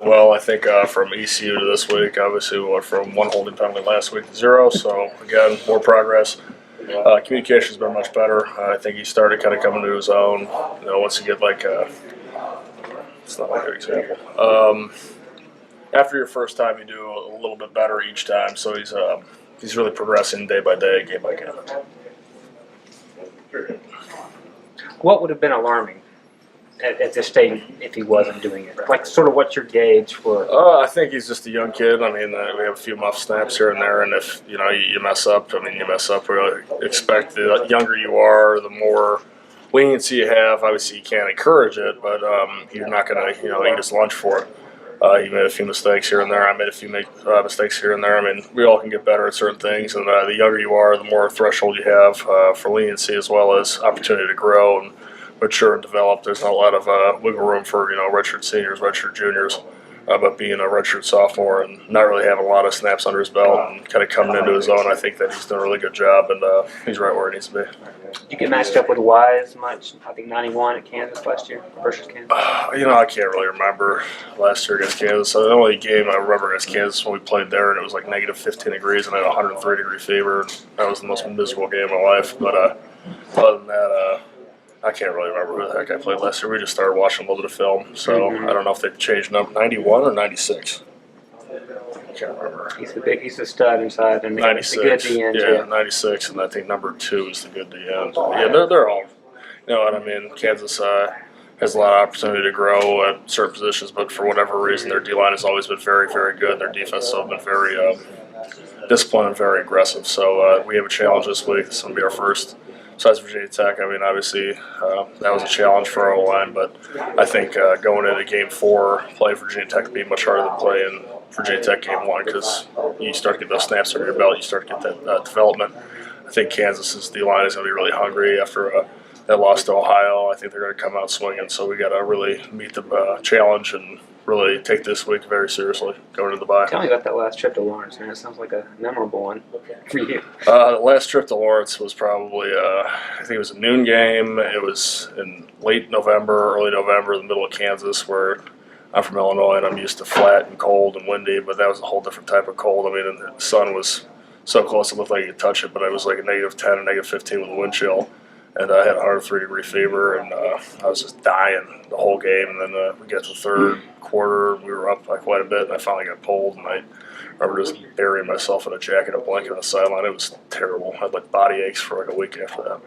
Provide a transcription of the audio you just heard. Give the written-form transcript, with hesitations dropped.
Well, I think from ECU to this week, obviously we went from one holding penalty last week to 0. So again, more progress. Communication's been much better. I think he started kind of coming to his own. Once you get like it's not like a good example. After your first time, you do a little bit better each time. So he's really progressing day by day, game by game. What would have been alarming at this stage if he wasn't doing it? Like, sort of, what's your gauge for? I think he's just a young kid. I mean, we have a few muff snaps here and there, and if you mess up, you mess up. We really expect the younger you are, the more leniency you have. Obviously, you can't encourage it, but you're not going to eat his lunch for it. He made a few mistakes here and there. I made a few mistakes here and there. I mean, we all can get better at certain things, and the younger you are, the more threshold you have for leniency as well as opportunity to grow and mature and develop. There's not a lot of wiggle room for redshirt seniors, redshirt juniors, but being a redshirt sophomore and not really having a lot of snaps under his belt and kind of coming into his own, I think that he's done a really good job, and he's right where he needs to be. You get matched up with Wise much? I think 91 at Kansas last year versus Kansas. I can't really remember last year against Kansas. The only game I remember against Kansas when we played there, and it was like negative 15 degrees, and I had a 103-degree fever. And that was the most miserable game of my life. But other than that, I can't really remember who the heck I played last year. We just started watching a little bit of film, so I don't know if they've changed number 91 or 96. I can't remember. He's the stud inside, and 96. the good DN yeah, too. 96, and I think number 2 is the good DN. Yeah, they're all. You know what I mean? Kansas has a lot of opportunity to grow at certain positions, but for whatever reason, their D line has always been very, very good. Their defense has been very disciplined and very aggressive. So we have a challenge this week. This is going to be our first. Besides Virginia Tech, I mean, obviously that was a challenge for our O-line, but I think going into Game 4, playing Virginia Tech would be much harder than playing Virginia Tech Game 1 because you start to get those snaps under your belt, you start to get that development. I think Kansas's D-line is going to be really hungry after that loss to Ohio. I think they're going to come out swinging, so we got to really meet the challenge and really take this week very seriously going into the bye. Tell me about that last trip to Lawrence, man. It sounds like a memorable one for you. The last trip to Lawrence was probably, I think it was a noon game. It was in late November, early November, in the middle of Kansas, where I'm from Illinois and I'm used to flat and cold and windy, but that was a whole different type of cold. I mean, the sun was so close it looked like you could touch it, but it was like a negative 10 and negative 15 with a wind chill. And I had a 103-degree fever, and I was just dying the whole game. And then we got to the third quarter, we were up by quite a bit, and I finally got pulled. And I remember just burying myself in a jacket, a blanket on the sideline. It was terrible. I had like body aches for like a week after that.